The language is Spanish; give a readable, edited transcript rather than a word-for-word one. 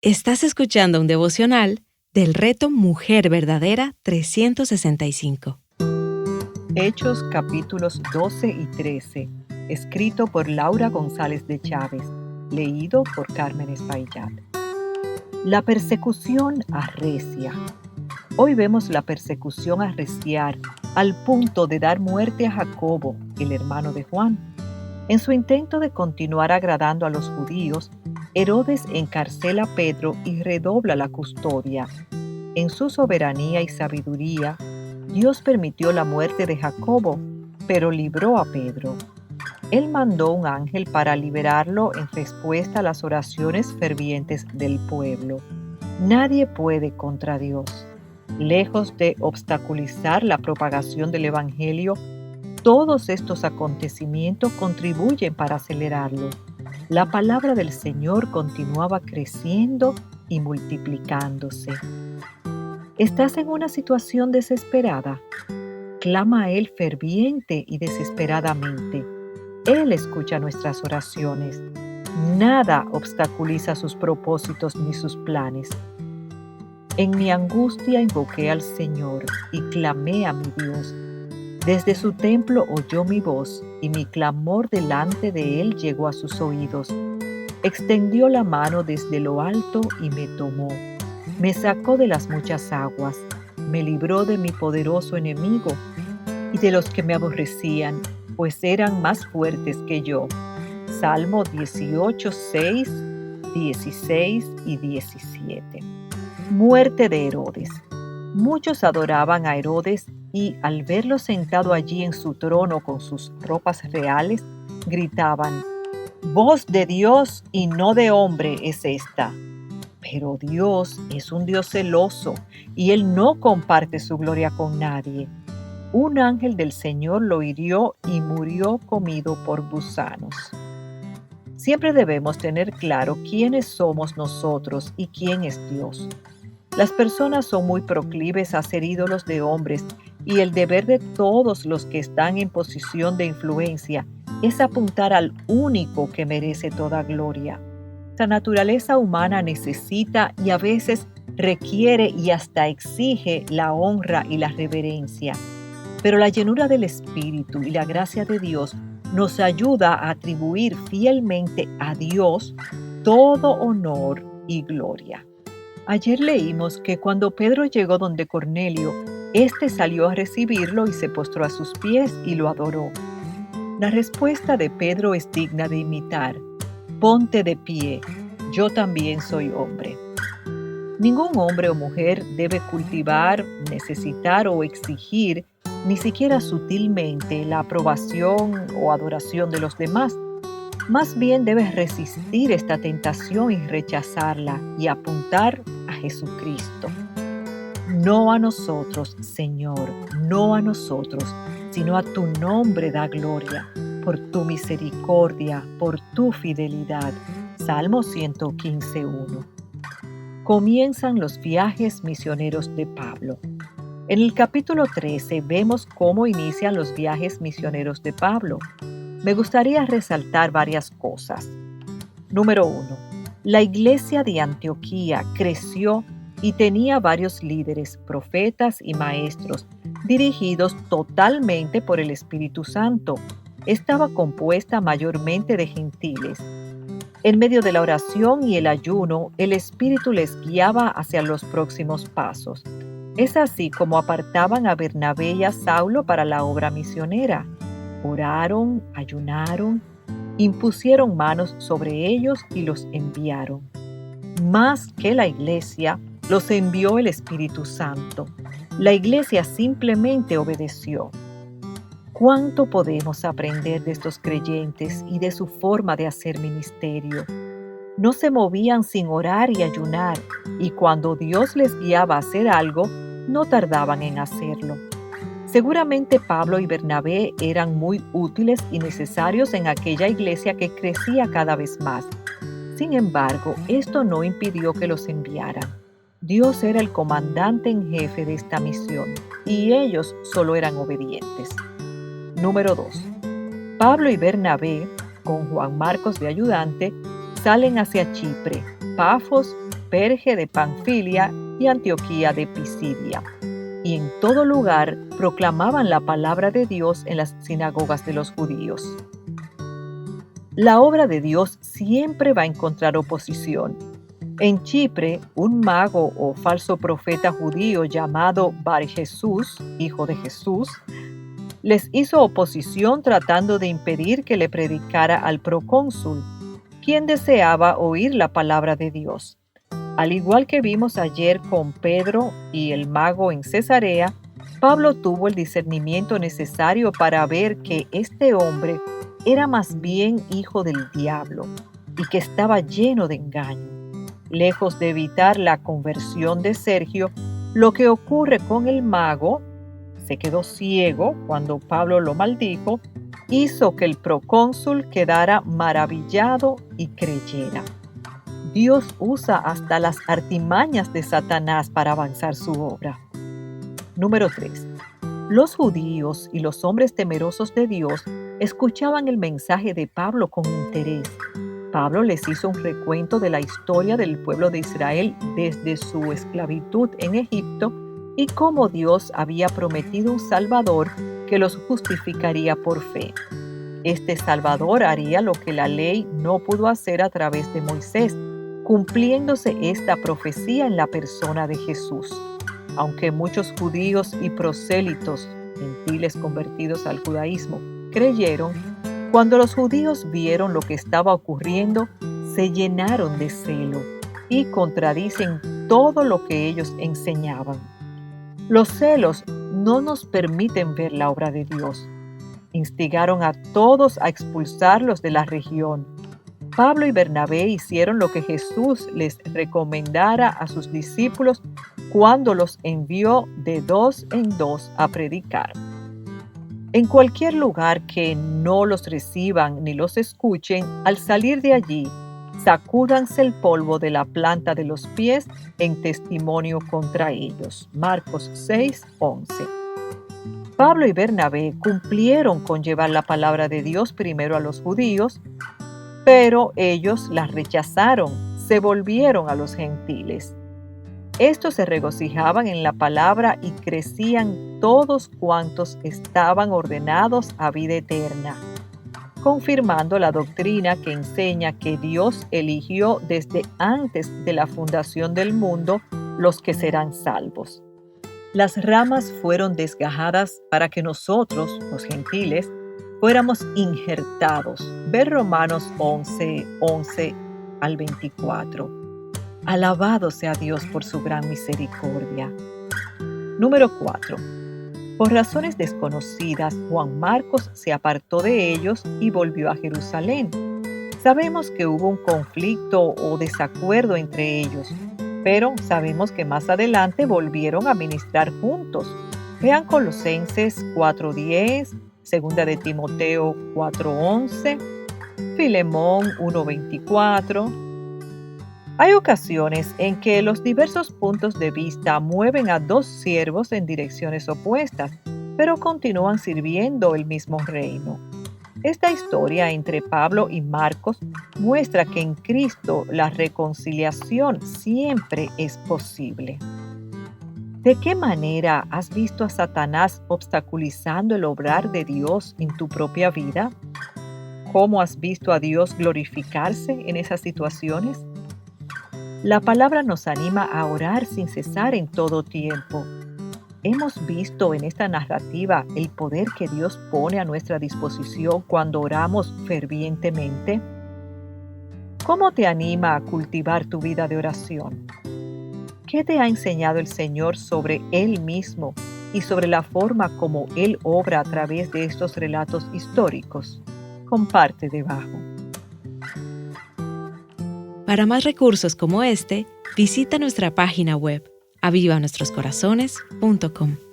Estás escuchando un devocional del reto Mujer Verdadera 365. Hechos capítulos 12 y 13, escrito por Laura González de Chávez, leído por Carmen Espaillat. La persecución arrecia. Hoy vemos la persecución arreciar al punto de dar muerte a Jacobo, el hermano de Juan. En su intento de continuar agradando a los judíos, Herodes encarcela a Pedro y redobla la custodia. En su soberanía y sabiduría, Dios permitió la muerte de Jacobo, pero libró a Pedro. Él mandó un ángel para liberarlo en respuesta a las oraciones fervientes del pueblo. Nadie puede contra Dios. Lejos de obstaculizar la propagación del Evangelio, todos estos acontecimientos contribuyen para acelerarlo. La palabra del Señor continuaba creciendo y multiplicándose. ¿Estás en una situación desesperada? Clama a Él ferviente y desesperadamente. Él escucha nuestras oraciones. Nada obstaculiza sus propósitos ni sus planes. En mi angustia invoqué al Señor y clamé a mi Dios. Desde su templo oyó mi voz y mi clamor delante de Él llegó a sus oídos. Extendió la mano desde lo alto y me tomó. Me sacó de las muchas aguas, me libró de mi poderoso enemigo y de los que me aborrecían, pues eran más fuertes que yo. Salmo 18, 6, 16 y 17. Muerte de Herodes. Muchos adoraban a Herodes y al verlo sentado allí en su trono con sus ropas reales, gritaban: «Voz de Dios y no de hombre es esta». Pero Dios es un Dios celoso y Él no comparte su gloria con nadie. Un ángel del Señor lo hirió y murió comido por gusanos. Siempre debemos tener claro quiénes somos nosotros y quién es Dios. Las personas son muy proclives a ser ídolos de hombres y el deber de todos los que están en posición de influencia es apuntar al único que merece toda gloria. La naturaleza humana necesita y a veces requiere y hasta exige la honra y la reverencia. Pero la llenura del Espíritu y la gracia de Dios nos ayuda a atribuir fielmente a Dios todo honor y gloria. Ayer leímos que cuando Pedro llegó donde Cornelio, éste salió a recibirlo y se postró a sus pies y lo adoró. La respuesta de Pedro es digna de imitar. Ponte de pie, yo también soy hombre. Ningún hombre o mujer debe cultivar, necesitar o exigir, ni siquiera sutilmente, la aprobación o adoración de los demás. Más bien debes resistir esta tentación y rechazarla y apuntar a Jesucristo. No a nosotros, Señor, no a nosotros, sino a tu nombre da gloria, por tu misericordia, por tu fidelidad. Salmo 115:1. Comienzan los viajes misioneros de Pablo. En el capítulo 13 vemos cómo inician los viajes misioneros de Pablo. Me gustaría resaltar varias cosas. Número 1. La iglesia de Antioquía creció y tenía varios líderes, profetas y maestros, dirigidos totalmente por el Espíritu Santo. Estaba compuesta mayormente de gentiles. En medio de la oración y el ayuno, el Espíritu les guiaba hacia los próximos pasos. Es así como apartaban a Bernabé y a Saulo para la obra misionera. Oraron, ayunaron, impusieron manos sobre ellos y los enviaron. Más que la iglesia, los envió el Espíritu Santo. La iglesia simplemente obedeció. ¿Cuánto podemos aprender de estos creyentes y de su forma de hacer ministerio? No se movían sin orar y ayunar, y cuando Dios les guiaba a hacer algo, no tardaban en hacerlo. Seguramente Pablo y Bernabé eran muy útiles y necesarios en aquella iglesia que crecía cada vez más. Sin embargo, esto no impidió que los enviaran. Dios era el comandante en jefe de esta misión y ellos solo eran obedientes. Número 2. Pablo y Bernabé, con Juan Marcos de ayudante, salen hacia Chipre. Pafos Perge de Panfilia y Antioquía de Pisidia. Y en todo lugar proclamaban la palabra de Dios en las sinagogas de los judíos. La obra de Dios siempre va a encontrar oposición. En Chipre, un mago o falso profeta judío llamado Bar Jesús, hijo de Jesús, les hizo oposición tratando de impedir que le predicara al procónsul, quien deseaba oír la palabra de Dios. Al igual que vimos ayer con Pedro y el mago en Cesarea, Pablo tuvo el discernimiento necesario para ver que este hombre era más bien hijo del diablo y que estaba lleno de engaño. Lejos de evitar la conversión de Sergio, lo que ocurre con el mago, se quedó ciego cuando Pablo lo maldijo, hizo que el procónsul quedara maravillado y creyera. Dios usa hasta las artimañas de Satanás para avanzar su obra. Número 3. Los judíos y los hombres temerosos de Dios escuchaban el mensaje de Pablo con interés. Pablo les hizo un recuento de la historia del pueblo de Israel desde su esclavitud en Egipto y cómo Dios había prometido un Salvador que los justificaría por fe. Este Salvador haría lo que la ley no pudo hacer a través de Moisés, cumpliéndose esta profecía en la persona de Jesús. Aunque muchos judíos y prosélitos, gentiles convertidos al judaísmo, creyeron, cuando los judíos vieron lo que estaba ocurriendo, se llenaron de celo y contradicen todo lo que ellos enseñaban. Los celos no nos permiten ver la obra de Dios. Instigaron a todos a expulsarlos de la región. Pablo y Bernabé hicieron lo que Jesús les recomendara a sus discípulos cuando los envió de 2 en 2 a predicar. En cualquier lugar que no los reciban ni los escuchen, al salir de allí, sacúdanse el polvo de la planta de los pies en testimonio contra ellos. Marcos 6:11. Pablo y Bernabé cumplieron con llevar la palabra de Dios primero a los judíos, pero ellos la rechazaron, se volvieron a los gentiles. Estos se regocijaban en la palabra y crecían todos cuantos estaban ordenados a vida eterna, confirmando la doctrina que enseña que Dios eligió desde antes de la fundación del mundo los que serán salvos. Las ramas fueron desgajadas para que nosotros, los gentiles, fuéramos injertados. Ver Romanos 11:11 al 24. Alabado sea Dios por su gran misericordia. Número 4. Por razones desconocidas, Juan Marcos se apartó de ellos y volvió a Jerusalén. Sabemos que hubo un conflicto o desacuerdo entre ellos, pero sabemos que más adelante volvieron a ministrar juntos. Vean Colosenses 4:10, 2 de Timoteo 4:11, Filemón 1:24. Hay ocasiones en que los diversos puntos de vista mueven a dos siervos en direcciones opuestas, pero continúan sirviendo el mismo reino. Esta historia entre Pablo y Marcos muestra que en Cristo la reconciliación siempre es posible. ¿De qué manera has visto a Satanás obstaculizando el obrar de Dios en tu propia vida? ¿Cómo has visto a Dios glorificarse en esas situaciones? La palabra nos anima a orar sin cesar en todo tiempo. ¿Hemos visto en esta narrativa el poder que Dios pone a nuestra disposición cuando oramos fervientemente? ¿Cómo te anima a cultivar tu vida de oración? ¿Qué te ha enseñado el Señor sobre Él mismo y sobre la forma como Él obra a través de estos relatos históricos? Comparte debajo. Para más recursos como este, visita nuestra página web avivanuestroscorazones.com.